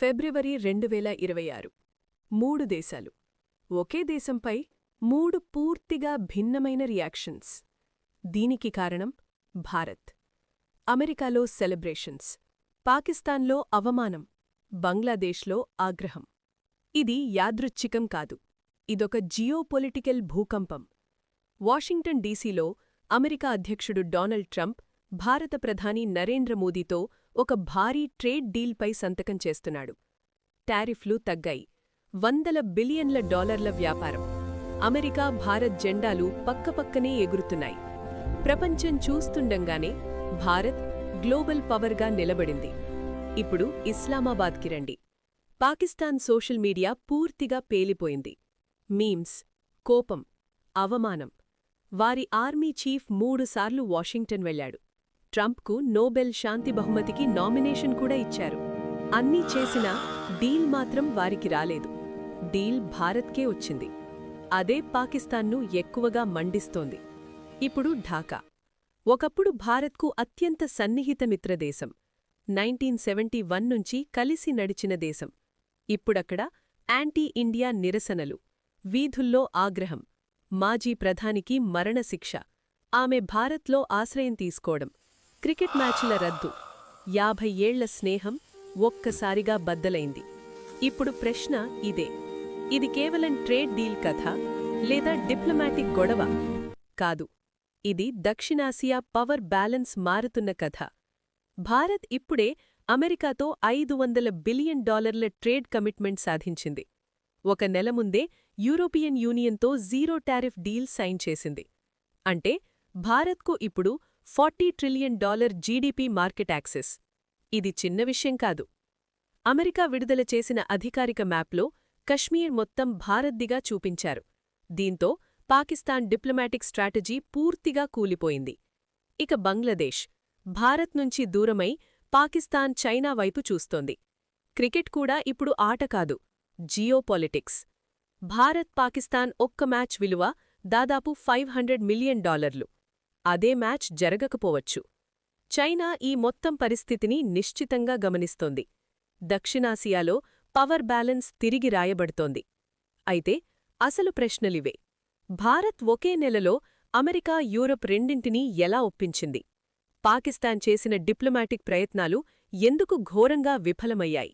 ఫిబ్రవరి 2026 3 దేశాలు ఒకే దేశంపై 3 పూర్తిగా భిన్నమైన రియాక్షన్స్. దీనికి కారణం భారత్. అమెరికాలో సెలబ్రేషన్స్, పాకిస్తాన్లో అవమానం, బంగ్లాదేశ్లో ఆగ్రహం. ఇది యాదృచ్ఛికం కాదు, ఇదొక జియోపొలిటికల్ భూకంపం. వాషింగ్టన్ డీసీలో అమెరికా అధ్యక్షుడు డొనాల్డ్ ట్రంప్ భారత ప్రధాని నరేంద్ర మోదీతో ఒక భారీ ట్రేడ్ డీల్పై సంతకం చేస్తున్నాడు. టారిఫ్లు తగ్గాయి. $100 బిలియన్ల వ్యాపారం. అమెరికా భారత్ జెండాలు పక్కపక్కనే ఎగురుతున్నాయి. ప్రపంచం చూస్తుండగానే భారత్ గ్లోబల్ పవర్గా నిలబడింది. ఇప్పుడు ఇస్లామాబాద్కి రండి. పాకిస్తాన్ సోషల్ మీడియా పూర్తిగా పేలిపోయింది. మీమ్స్, కోపం, అవమానం. వారి ఆర్మీ చీఫ్ 3 సార్లు వాషింగ్టన్ వెళ్లాడు. ట్రంప్కు నోబెల్ శాంతి బహుమతికి నామినేషన్ కూడా ఇచ్చారు. అన్నీ చేసినా డీల్ మాత్రం వారికి రాలేదు. డీల్ భారత్కే వచ్చింది. అదే పాకిస్తాన్ను ఎక్కువగా మండిస్తోంది. ఇప్పుడు ఢాకా. ఒకప్పుడు భారత్కు అత్యంత సన్నిహిత మిత్రదేశం. 1971 నుంచి కలిసి నడిచిన దేశం. ఇప్పుడక్కడ యాంటీ ఇండియా నిరసనలు, వీధుల్లో ఆగ్రహం, మాజీ ప్రధానికి మరణశిక్ష, ఆమె భారత్లో ఆశ్రయం తీసుకోవడం, క్రికెట్ మ్యాచ్ల రద్దు, 50 ఏళ్ల స్నేహం ఒక్కసారిగా బద్దలైంది. ఇప్పుడు ప్రశ్న ఇదే: ఇది కేవలం ట్రేడ్ డీల్ కథ లేదా డిప్లొమాటిక్ గొడవ? కాదు, ఇది దక్షిణాసియా పవర్ బ్యాలెన్స్ మారుతున్న కథ. భారత్ ఇప్పుడే అమెరికాతో $500 బిలియన్ ట్రేడ్ కమిట్మెంట్ సాధించింది. ఒక నెల ముందే యూరోపియన్ యూనియన్తో జీరో టారిఫ్ డీల్ సైన్ చేసింది. అంటే భారత్కు ఇప్పుడు $40 ట్రిలియన్ జీడీపీ మార్కెట్ యాక్సెస్. ఇది చిన్న విషయం కాదు. అమెరికా విడుదల చేసిన అధికారిక మ్యాప్లో కశ్మీర్ మొత్తం భారత్దిగా చూపించారు. దీంతో పాకిస్తాన్ డిప్లొమాటిక్ స్ట్రాటజీ పూర్తిగా కూలిపోయింది. ఇక బంగ్లాదేశ్ భారత్ నుంచి దూరమై పాకిస్తాన్, చైనా వైపు చూస్తోంది. క్రికెట్ కూడా ఇప్పుడు ఆట కాదు, జియోపాలిటిక్స్. భారత్ పాకిస్తాన్ ఒక్క మ్యాచ్ విలువ దాదాపు $500 మిలియన్. అదే మ్యాచ్ జరగకపోవచ్చు. చైనా ఈ మొత్తం పరిస్థితిని నిశ్చితంగా గమనిస్తోంది. దక్షిణాసియాలో పవర్ బ్యాలెన్స్ తిరిగి రాయబడుతోంది. అయితే అసలు ప్రశ్నలివే: భారత్ ఒకే నెలలో అమెరికా, యూరప్ రెండింటినీ ఎలా ఒప్పించింది? పాకిస్తాన్ చేసిన డిప్లొమాటిక్ ప్రయత్నాలు ఎందుకు ఘోరంగా విఫలమయ్యాయి?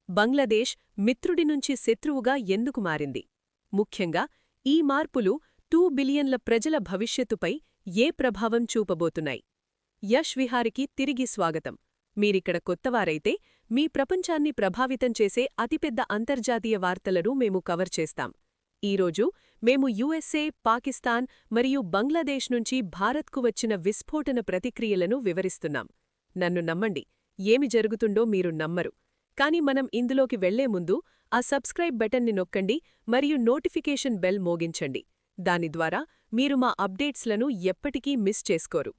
బంగ్లాదేశ్ మిత్రుడి నుంచి శత్రువుగా ఎందుకు మారింది? ముఖ్యంగా ఈ మార్పులు 2 బిలియన్ల ప్రజల భవిష్యత్తుపై ఏ ప్రభావం చూపబోతున్నాయి? యష్ విహారికి తిరిగి స్వాగతం. మీరిక్కడ కొత్తవారైతే మీ ప్రపంచాన్ని ప్రభావితం చేసే అతిపెద్ద అంతర్జాతీయ వార్తలను మేము కవర్ చేస్తాం. ఈరోజు మేము యుఎస్ఏ, పాకిస్తాన్ మరియు బంగ్లాదేశ్ నుంచి భారత్కు వచ్చిన విస్ఫోటన ప్రతిక్రియలను వివరిస్తున్నాం. నన్ను నమ్మండి, ఏమి జరుగుతుందో మీరు నమ్మరు. కాని మనం ఇందులోకి వెళ్లే ముందు ఆ సబ్స్క్రైబ్ బటన్ని నొక్కండి మరియు నోటిఫికేషన్ బెల్ మోగించండి. దాని ద్వారా మీరు మా అప్డేట్స్లను ఎప్పటికీ మిస్ చేసుకోరు.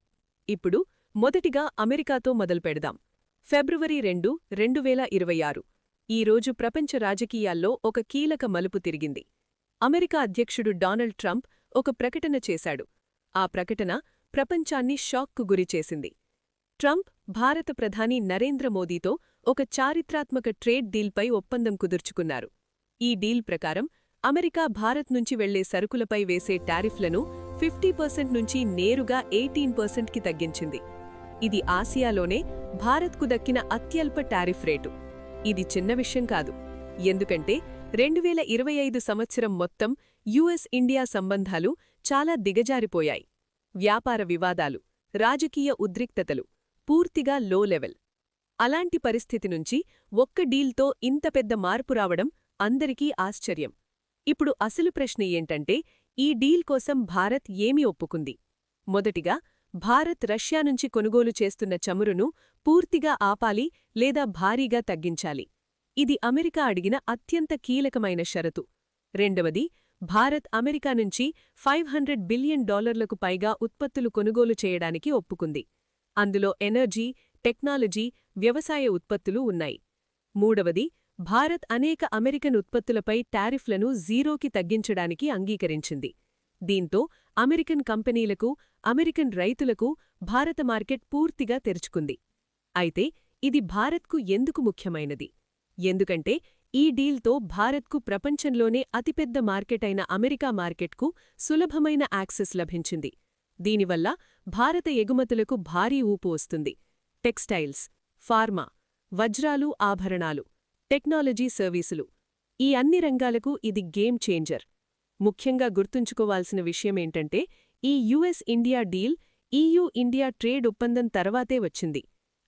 ఇప్పుడు మొదటిగా అమెరికాతో మొదలుపెడదాం. ఫిబ్రవరి 2, 2026 ఈరోజు ప్రపంచ రాజకీయాల్లో ఒక కీలక మలుపు తిరిగింది. అమెరికా అధ్యక్షుడు డొనాల్డ్ ట్రంప్ ఒక ప్రకటన చేశాడు. ఆ ప్రకటన ప్రపంచాన్ని షాక్కు గురిచేసింది. ట్రంప్ భారత ప్రధాని నరేంద్ర మోదీతో ఒక చారిత్రాత్మక ట్రేడ్ డీల్పై ఒప్పందం కుదుర్చుకున్నారు. ఈ డీల్ ప్రకారం అమెరికా భారత్ నుంచి వెళ్లే సరుకులపై వేసే టారిఫ్లను 50% నుంచి నేరుగా 18%కి తగ్గించింది. ఇది ఆసియాలోనే భారత్కు దక్కిన అత్యల్ప టారిఫ్ రేటు. ఇది చిన్న విషయం కాదు, ఎందుకంటే 2025 సంవత్సరం మొత్తం యుఎస్ ఇండియా సంబంధాలు చాలా దిగజారిపోయాయి. వ్యాపార వివాదాలు, రాజకీయ ఉద్రిక్తతలు పూర్తిగా లో లెవెల్. అలాంటి పరిస్థితి నుంచి ఒక్క డీల్తో ఇంత పెద్ద మార్పు రావడం అందరికీ ఆశ్చర్యం. ఇప్పుడు అసలు ప్రశ్న ఏంటంటే, ఈ డీల్ కోసం భారత్ ఏమి ఒప్పుకుంది? మొదటిగా, భారత్ రష్యా నుంచి కొనుగోలు చేస్తున్న చమురును పూర్తిగా ఆపాలి లేదా భారీగా తగ్గించాలి. ఇది అమెరికా అడిగిన అత్యంత కీలకమైన షరతు. రెండవది, భారత్ అమెరికా నుంచి $500 బిలియన్ పైగా ఉత్పత్తులు కొనుగోలు చేయడానికి ఒప్పుకుంది. అందులో ఎనర్జీ, టెక్నాలజీ, వ్యవసాయ ఉత్పత్తులు ఉన్నాయి. మూడవది, భారత్ అనేక అమెరికన్ ఉత్పత్తులపై టారిఫ్లను జీరోకి తగ్గించడానికి అంగీకరించింది. దీంతో అమెరికన్ కంపెనీలకు, అమెరికన్ రైతులకు భారత మార్కెట్ పూర్తిగా తెరుచుకుంది. అయితే ఇది భారత్కు ఎందుకు ముఖ్యమైనది? ఎందుకంటే ఈ డీల్తో భారత్కు ప్రపంచంలోనే అతిపెద్ద మార్కెట్ అయిన అమెరికా మార్కెట్కు సులభమైన యాక్సెస్ లభించింది. దీనివల్ల భారత ఎగుమతులకు భారీ ఊపు వస్తుంది. టెక్స్టైల్స్, ఫార్మా, వజ్రాలు, ఆభరణాలు, టెక్నాలజీ సర్వీసులు, ఈ అన్ని రంగాలకు ఇది గేమ్ చేంజర్. ముఖ్యంగా గుర్తుంచుకోవాల్సిన విషయమేంటంటే ఈ యుఎస్-ఇండియా డీల్ EU-ఇండియా ట్రేడ్ ఒప్పందం తర్వాతే వచ్చింది.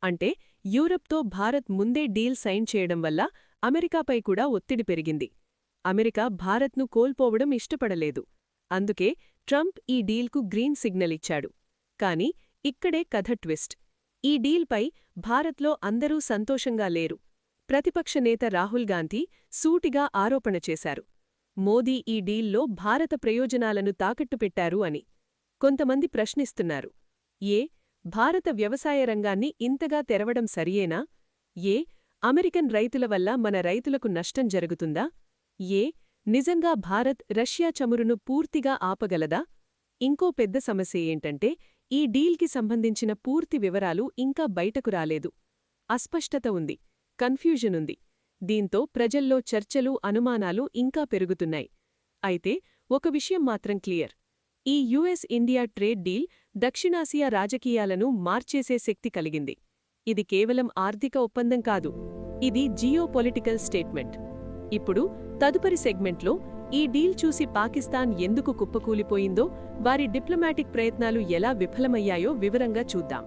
అంటే యూరప్తో భారత్ ముందే డీల్ సైన్ చేయడం వల్ల అమెరికాపై కూడా ఒత్తిడి పెరిగింది. అమెరికా భారత్ను కోల్పోవడం ఇష్టపడలేదు. అందుకే ట్రంప్ ఈ డీల్కు గ్రీన్ సిగ్నల్ ఇచ్చాడు. కాని ఇక్కడే కథ ట్విస్ట్. ఈ డీల్పై భారత్లో అందరూ సంతోషంగా లేరు. ప్రతిపక్ష నేత రాహుల్ గాంధీ సూటిగా ఆరోపణ చేశారు. మోదీ ఈ డీల్లో భారత ప్రయోజనాలను తాకట్టుపెట్టారు అని. కొంతమంది ప్రశ్నిస్తున్నారు. భారత వ్యవసాయ రంగాన్ని ఇంతగా తెరవడం సరియేనా? అమెరికన్ రైతుల వల్ల మన రైతులకు నష్టం జరుగుతుందా? నిజంగా భారత్ రష్యా చమురును పూర్తిగా ఆపగలదా? ఇంకో పెద్ద సమస్య ఏంటంటే ఈ డీల్కి సంబంధించిన పూర్తి వివరాలు ఇంకా బయటకు రాలేదు. అస్పష్టత ఉంది, కన్ఫ్యూజన్ ఉంది. దీంతో ప్రజల్లో చర్చలు, అనుమానాలు ఇంకా పెరుగుతున్నాయి. అయితే ఒక విషయం మాత్రం క్లియర్. ఈ యుఎస్-ఇండియా ట్రేడ్ డీల్ దక్షిణాసియా రాజకీయాలను మార్చేసే శక్తి కలిగింది. ఇది కేవలం ఆర్థిక ఒప్పందం కాదు, ఇది జియోపొలిటికల్ స్టేట్మెంట్. ఇప్పుడు తదుపరి సెగ్మెంట్లో ఈ డీల్ చూసి పాకిస్తాన్ ఎందుకు కుప్పకూలిపోయిందో, వారి డిప్లొమాటిక్ ప్రయత్నాలు ఎలా విఫలమయ్యాయో వివరంగా చూద్దాం.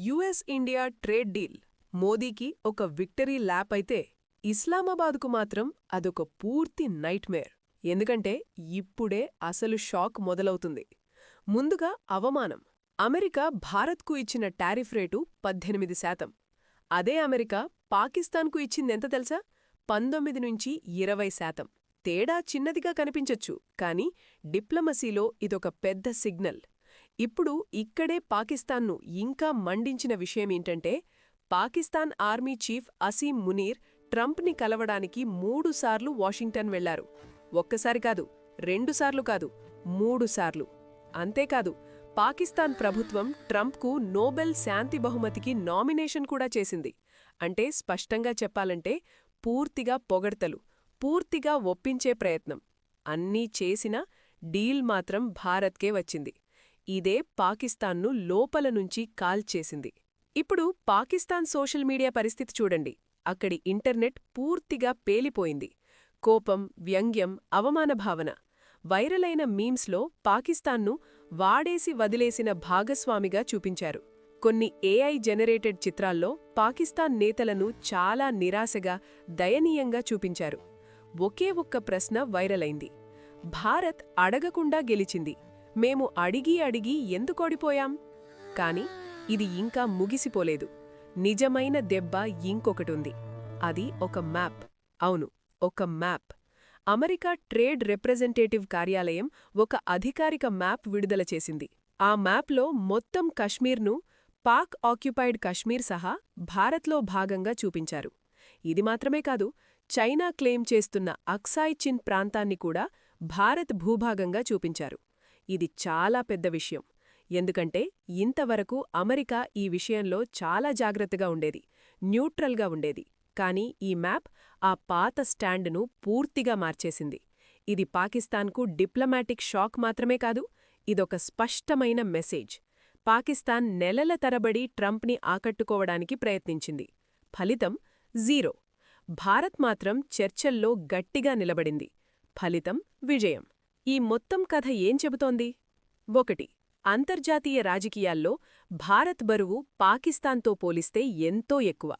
యుఎస్-ఇండియా ట్రేడ్ డీల్ మోదీకి ఒక విక్టరీ ల్యాప్ అయితే ఇస్లామాబాద్కు మాత్రం అదొక పూర్తి నైట్మేర్. ఎందుకంటే ఇప్పుడే అసలు షాక్ మొదలవుతుంది. ముందుగా అవమానం. అమెరికా భారత్కు ఇచ్చిన టారిఫ్ రేటు 18%. అదే అమెరికా పాకిస్తాన్కు ఇచ్చిందెంత తెలుసా? 19 నుంచి 20%. తేడా చిన్నదిగా కనిపించొచ్చు, కానీ డిప్లొమసీలో ఇదొక పెద్ద సిగ్నల్. ఇప్పుడు ఇక్కడే పాకిస్తాన్ను ఇంకా మండించిన విషయమేంటంటే పాకిస్తాన్ ఆర్మీ చీఫ్ అసీం మునీర్ ట్రంప్ని కలవడానికి 3 సార్లు వాషింగ్టన్ వెళ్లారు. ఒక్కసారి కాదు, 2 సార్లు కాదు, 3 సార్లు. అంతేకాదు, పాకిస్తాన్ ప్రభుత్వం ట్రంప్కు నోబెల్ శాంతి బహుమతికి నామినేషన్ కూడా చేసింది. అంటే స్పష్టంగా చెప్పాలంటే పూర్తిగా పొగడ్తలు, పూర్తిగా ఒప్పించే ప్రయత్నం. అన్నీ చేసినా డీల్ మాత్రం భారత్కే వచ్చింది. ఇదే పాకిస్తాన్ను లోపల నుంచి కాల్చేసింది. ఇప్పుడు పాకిస్తాన్ సోషల్ మీడియా పరిస్థితి చూడండి. అక్కడి ఇంటర్నెట్ పూర్తిగా పేలిపోయింది. కోపం, వ్యంగ్యం, అవమాన భావన. వైరలైన మీమ్స్లో పాకిస్తాన్ను వాడేసి వదిలేసిన భాగస్వామిగా చూపించారు. కొన్ని ఏఐ జనరేటెడ్ చిత్రాల్లో పాకిస్తాన్ నేతలను చాలా నిరాశగా, దయనీయంగా చూపించారు. ఒకే ఒక్క ప్రశ్న వైరలైంది. భారత్ అడగకుండా గెలిచింది. మేము అడిగి అడిగి ఎందుకోడిపోయాం? కాని ఇది ఇంకా ముగిసిపోలేదు. నిజమైన దెబ్బ ఇంకొకటుంది. అది ఒక మ్యాప్. అవును, ఒక మ్యాప్. అమెరికా ట్రేడ్ రిప్రజెంటేటివ్ కార్యాలయం ఒక అధికారిక మ్యాప్ విడుదల చేసింది. ఆ మ్యాప్లో మొత్తం కశ్మీర్ను, పాక్ ఆక్యుపైడ్ కశ్మీర్ సహా భారత్లో భాగంగా చూపించారు. ఇది మాత్రమే కాదు, చైనా క్లెయిమ్ చేస్తున్న అక్సాయ్ చిన్ ప్రాంతాన్ని కూడా భారత్ భూభాగంగా చూపించారు. ఇది చాలా పెద్ద విషయం. ఎందుకంటే ఇంతవరకు అమెరికా ఈ విషయంలో చాలా జాగ్రత్తగా ఉండేది, న్యూట్రల్గా ఉండేది. కానీ ఈ మ్యాప్ ఆ పాత స్టాండ్ను పూర్తిగా మార్చేసింది. ఇది పాకిస్తాన్కు డిప్లొమాటిక్ షాక్ మాత్రమే కాదు, ఇదొక స్పష్టమైన మెసేజ్. పాకిస్తాన్ నెలల తరబడి ట్రంప్ని ఆకట్టుకోవడానికి ప్రయత్నించింది. ఫలితం 0. భారత్ మాత్రం చర్చల్లో గట్టిగా నిలబడింది. ఫలితం విజయం. ఈ మొత్తం కథ ఏం చెబుతోంది? 1. అంతర్జాతీయ రాజకీయాల్లో భారత్ బరువు పాకిస్తాన్తో పోలిస్తే ఎంతో ఎక్కువ.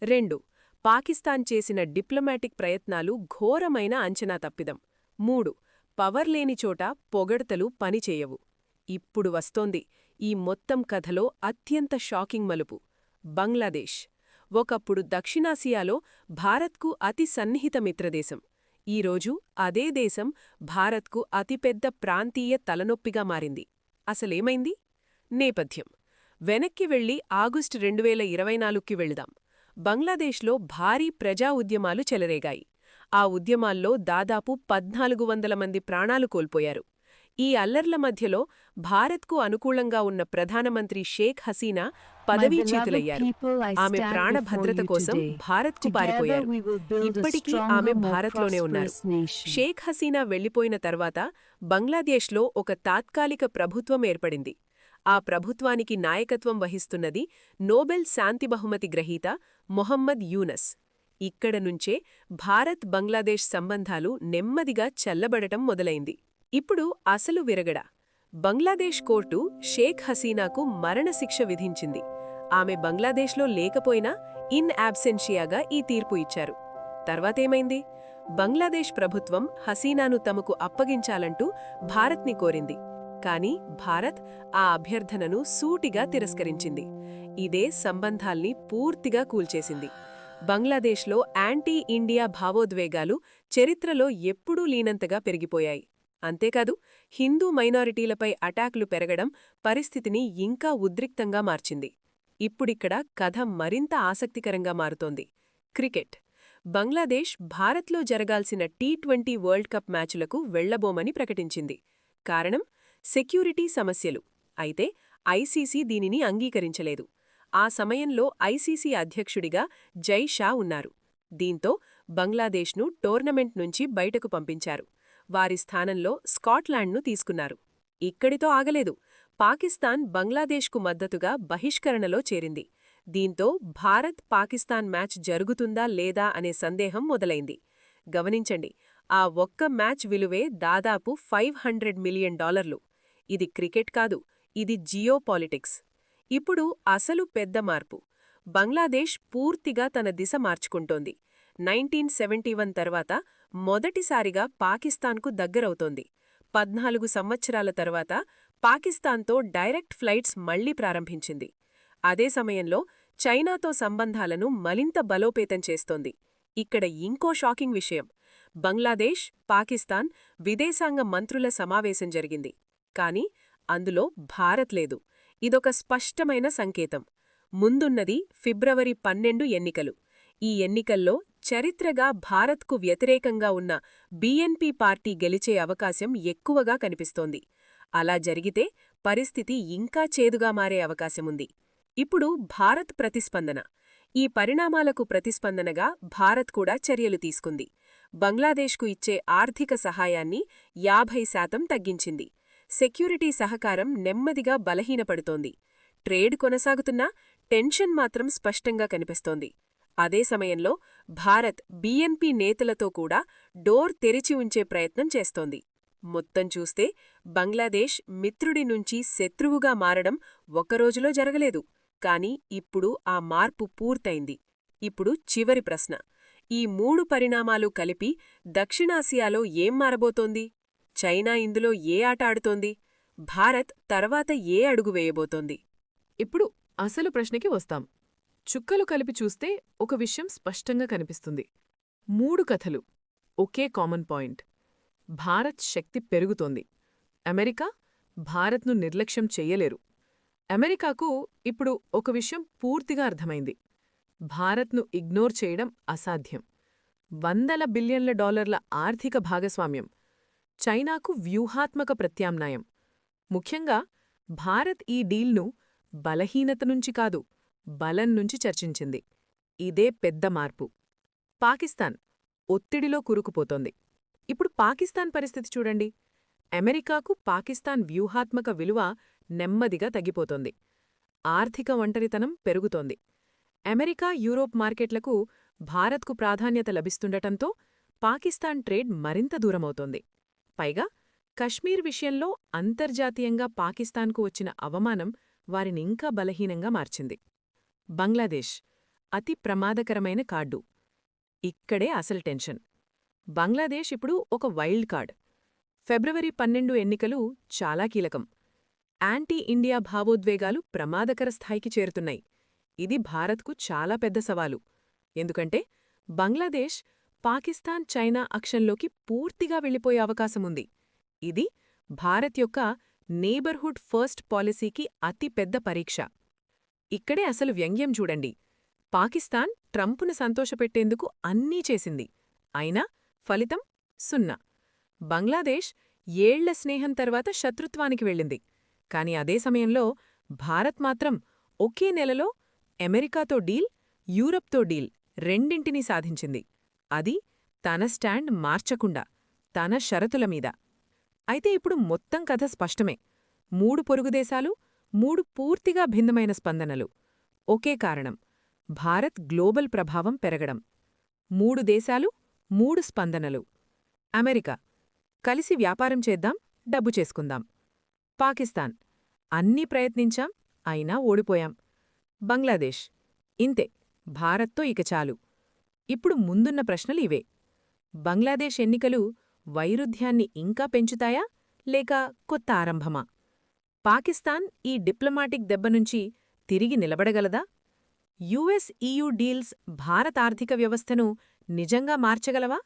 2. పాకిస్తాన్ చేసిన డిప్లొమాటిక్ ప్రయత్నాలు ఘోరమైన అంచనా తప్పిదం. 3. పవర్ లేని చోట పొగడ్తలు పనిచేయవు. ఇప్పుడు వస్తోంది ఈ మొత్తం కథలో అత్యంత షాకింగ్ మలుపు. బంగ్లాదేశ్. ఒకప్పుడు దక్షిణాసియాలో భారత్కు అతి సన్నిహిత మిత్రదేశం. ఈరోజు అదే దేశం భారత్కు అతిపెద్ద ప్రాంతీయ తలనొప్పిగా మారింది. అసలేమైంది? నేపథ్యం వెనక్కి వెళ్లి ఆగస్టు 2024కి వెళదాం. బంగ్లాదేశ్లో భారీ ప్రజా ఉద్యమాలు చెలరేగాయి. ఆ ఉద్యమాల్లో దాదాపు 1400 మంది ప్రాణాలు కోల్పోయారు. ఈ అల్లర్ల మధ్యలో భారత్కు అనుకూలంగా ఉన్న ప్రధానమంత్రి షేక్ హసీనా పదవీచ్యుతులయ్యారు. ఆమె ప్రాణభద్రత కోసం భారత్కు పారిపోయారు. ఇప్పటికీ ఆమె భారత్లోనే ఉన్నారు. షేక్ హసీనా వెళ్లిపోయిన తర్వాత బంగ్లాదేశ్లో ఒక తాత్కాలిక ప్రభుత్వం ఏర్పడింది. ఆ ప్రభుత్వానికి నాయకత్వం వహిస్తున్నది నోబెల్ శాంతి బహుమతి గ్రహీత మొహమ్మద్ యూనస్. ఇక్కడ నుంచే భారత్ బంగ్లాదేశ్ సంబంధాలు నెమ్మదిగా చల్లబడటం మొదలైంది. ఇప్పుడు అసలు విరగడ. బంగ్లాదేశ్ కోర్టు షేక్ హసీనాకు మరణశిక్ష విధించింది. ఆమె బంగ్లాదేశ్లో లేకపోయినా ఇన్ యాబ్సెన్షియాగా ఈ తీర్పు ఇచ్చారు. తర్వాతేమైంది? బంగ్లాదేశ్ ప్రభుత్వం హసీనాను తమకు అప్పగించాలంటూ భారత్ని కోరింది. కాని భారత్ ఆ అభ్యర్థనను సూటిగా తిరస్కరించింది. ఇదే సంబంధాల్ని పూర్తిగా కూల్చేసింది. బంగ్లాదేశ్లో యాంటీ ఇండియా భావోద్వేగాలు చరిత్రలో ఎప్పుడూ లీనంతగా పెరిగిపోయాయి. అంతేకాదు, హిందూ మైనారిటీలపై అటాక్లు పెరగడం పరిస్థితిని ఇంకా ఉద్రిక్తంగా మార్చింది. ఇప్పుడిక్కడ కథ మరింత ఆసక్తికరంగా మారుతోంది. క్రికెట్. బంగ్లాదేశ్ భారత్లో జరగాల్సిన టీ20 వరల్డ్ కప్ మ్యాచులకు వెళ్లబోమని ప్రకటించింది. కారణం సెక్యూరిటీ సమస్యలు. అయితే ఐసీసీ దీనిని అంగీకరించలేదు. ఆ సమయంలో ఐసీసీ అధ్యక్షుడిగా జై షా ఉన్నారు. దీంతో బంగ్లాదేశ్ను టోర్నమెంట్ నుంచి బయటకు పంపించారు. వారి స్థానంలో స్కాట్లాండ్ను తీసుకున్నారు. ఇక్కడితో ఆగలేదు. పాకిస్తాన్ బంగ్లాదేశ్కు మద్దతుగా బహిష్కరణలో చేరింది. దీంతో భారత్ పాకిస్తాన్ మ్యాచ్ జరుగుతుందా లేదా అనే సందేహం మొదలైంది. గమనించండి, ఆ ఒక్క మ్యాచ్ విలువే దాదాపు $500 మిలియన్. ఇది క్రికెట్ కాదు, ఇది జియోపాలిటిక్స్. ఇప్పుడు అసలు పెద్ద మార్పు. బంగ్లాదేశ్ పూర్తిగా తన దిశ మార్చుకుంటోంది. 1971 తర్వాత మొదటిసారిగా పాకిస్తాన్కు దగ్గరవుతోంది. 14 సంవత్సరాల తర్వాత పాకిస్తాన్తో డైరెక్ట్ ఫ్లైట్స్ మళ్లీ ప్రారంభించింది. అదే సమయంలో చైనాతో సంబంధాలను మరింత బలోపేతం చేస్తోంది. ఇక్కడ ఇంకో షాకింగ్ విషయం. బంగ్లాదేశ్, పాకిస్తాన్ విదేశాంగ మంత్రుల సమావేశం జరిగింది. కాని అందులో భారత్ లేదు. ఇదొక స్పష్టమైన సంకేతం. ముందున్నది ఫిబ్రవరి 12 ఎన్నికలు. ఈ ఎన్నికల్లో చరిత్రగా భారత్కు వ్యతిరేకంగా ఉన్న బీఎన్పీ పార్టీ గెలిచే అవకాశం ఎక్కువగా కనిపిస్తోంది. అలా జరిగితే పరిస్థితి ఇంకా చేదుగా మారే అవకాశముంది. ఇప్పుడు భారత్ ప్రతిస్పందన. ఈ పరిణామాలకు ప్రతిస్పందనగా భారత్ కూడా చర్యలు తీసుకుంది. బంగ్లాదేశ్కు ఇచ్చే ఆర్థిక సహాయాన్ని 50% తగ్గించింది. సెక్యూరిటీ సహకారం నెమ్మదిగా బలహీనపడుతోంది. ట్రేడ్ కొనసాగుతున్నా టెన్షన్ మాత్రం స్పష్టంగా కనిపిస్తోంది. అదే సమయంలో భారత్ బీఎన్పీ నేతలతో కూడా డోర్ తెరిచి ఉంచే ప్రయత్నం చేస్తోంది. మొత్తం చూస్తే బంగ్లాదేశ్ మిత్రుడి నుంచి శత్రువుగా మారడం ఒక్కరోజులో జరగలేదు. కాని ఇప్పుడు ఆ మార్పు పూర్తయింది. ఇప్పుడు చివరి ప్రశ్న. ఈ 3 పరిణామాలు కలిపి దక్షిణాసియాలో ఏం మారబోతోంది? చైనా ఇందులో ఏ ఆట ఆడుతోంది? భారత్ తర్వాత ఏ అడుగు వేయబోతోంది? ఇప్పుడు అసలు ప్రశ్నకి వస్తాం. చుక్కలు కలిపి చూస్తే ఒక విషయం స్పష్టంగా కనిపిస్తుంది. 3 కథలు, ఒకే కామన్ పాయింట్. భారత్ శక్తి పెరుగుతోంది. అమెరికా భారత్ను నిర్లక్ష్యం చెయ్యలేరు. అమెరికాకు ఇప్పుడు ఒక విషయం పూర్తిగా అర్థమైంది. భారత్ను ఇగ్నోర్ చేయడం అసాధ్యం. $100 బిలియన్ల ఆర్థిక భాగస్వామ్యం. చైనాకు వ్యూహాత్మక ప్రత్యామ్నాయం. ముఖ్యంగా భారత్ ఈ డీల్ను బలహీనత నుంచి కాదు, బలం నుంచి చర్చించింది. ఇదే పెద్ద మార్పు. పాకిస్తాన్ ఒత్తిడిలో కూరుకుపోతోంది. ఇప్పుడు పాకిస్తాన్ పరిస్థితి చూడండి. అమెరికాకు పాకిస్తాన్ వ్యూహాత్మక విలువ నెమ్మదిగా తగ్గిపోతోంది. ఆర్థిక ఒంటరితనం పెరుగుతోంది. అమెరికా, యూరోప్ మార్కెట్లకు భారత్కు ప్రాధాన్యత లభిస్తుండటంతో పాకిస్తాన్ ట్రేడ్ మరింత దూరమవుతోంది. పైగా కశ్మీర్ విషయంలో అంతర్జాతీయంగా పాకిస్తాన్కు వచ్చిన అవమానం వారినింకా బలహీనంగా మార్చింది. బంగ్లాదేశ్ అతి ప్రమాదకరమైన కార్డు. ఇక్కడే అసలు టెన్షన్. బంగ్లాదేశ్ ఇప్పుడు ఒక వైల్డ్ కార్డ్. ఫిబ్రవరి 12 ఎన్నికలు చాలా కీలకం. యాంటీ ఇండియా భావోద్వేగాలు ప్రమాదకర స్థాయికి చేరుతున్నాయి. ఇది భారత్కు చాలా పెద్ద సవాలు. ఎందుకంటే బంగ్లాదేశ్ పాకిస్తాన్, చైనా అక్షంలోకి పూర్తిగా వెళ్ళిపోయే అవకాశముంది. ఇది భారత్ యొక్క నేబర్హుడ్ ఫస్ట్ పాలసీకి అతి పెద్ద పరీక్ష. ఇక్కడే అసలు వ్యంగ్యం చూడండి. పాకిస్తాన్ ట్రంపును సంతోషపెట్టేందుకు అన్నీ చేసింది. అయినా ఫలితం 0. బంగ్లాదేశ్ ఏళ్ల స్నేహం తర్వాత శత్రుత్వానికి వెళ్ళింది. కాని అదే సమయంలో భారత్ మాత్రం ఒకే నెలలో అమెరికాతో డీల్, యూరప్తో డీల్ రెండింటినీ సాధించింది. అది తన స్టాండ్ మార్చకుండా, తన షరతుల మీద. అయితే ఇప్పుడు మొత్తం కథ స్పష్టమే. 3 పొరుగుదేశాలు, 3 పూర్తిగా భిన్నమైన స్పందనలు. ఒకే కారణం: భారత్ గ్లోబల్ ప్రభావం పెరగడం. 3 దేశాలు, 3 స్పందనలు. అమెరికా: కలిసి వ్యాపారం చేద్దాం, డబ్బు చేసుకుందాం. పాకిస్తాన్: అన్నీ ప్రయత్నించాం, అయినా ఓడిపోయాం. బంగ్లాదేశ్: ఇంతే, భారత్తో ఇక చాలు. ఇప్పుడు ముందున్న ప్రశ్నలు ఇవే. బంగ్లాదేశ్ ఎన్నికలు వైరుధ్యాన్ని ఇంకా పెంచుతాయా, లేక కొత్త ఆరంభమా? పాకిస్తాన్ ఈ డిప్లొమాటిక్ దెబ్బనుంచి తిరిగి నిలబడగలదా? యుఎస్-ఈయూ డీల్స్ భారత్ ఆర్థిక వ్యవస్థను నిజంగా మార్చగలవా?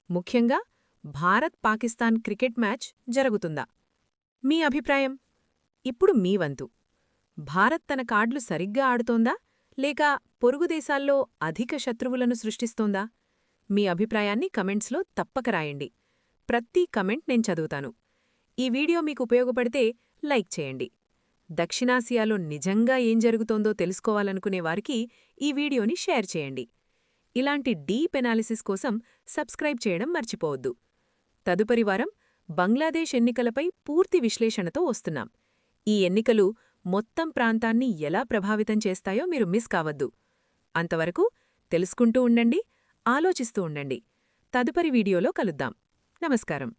ముఖ్యంగా భారత్-పాకిస్తాన్ క్రికెట్ మ్యాచ్ జరుగుతుందా? మీ అభిప్రాయం? ఇప్పుడు మీ వంతు. భారత్ తన కార్డులు సరిగ్గా ఆడుతోందా, లేక పొరుగుదేశాల్లో అధిక శత్రువులను సృష్టిస్తోందా? మీ అభిప్రాయాన్ని కమెంట్స్లో తప్పక రాయండి. ప్రతి కమెంట్ నేను చదువుతాను. ఈ వీడియో మీకు ఉపయోగపడితే లైక్ చేయండి. దక్షిణాసియాలో నిజంగా ఏం జరుగుతోందో తెలుసుకోవాలనుకునే వారికి ఈ వీడియోని షేర్ చేయండి. ఇలాంటి డీప్ ఎనాలిసిస్ కోసం సబ్స్క్రైబ్ చేయడం మర్చిపోవద్దు. తదుపరి వారం బంగ్లాదేశ్ ఎన్నికలపై పూర్తి విశ్లేషణతో వస్తున్నాం. ఈ ఎన్నికలు మొత్తం ప్రాంతాన్ని ఎలా ప్రభావితం చేస్తాయో మీరు మిస్ కావద్దు. అంతవరకు తెలుసుకుంటూ ఉండండి, ఆలోచిస్తూ ఉండండి. తదుపరి వీడియోలో కలుద్దాం. నమస్కారం.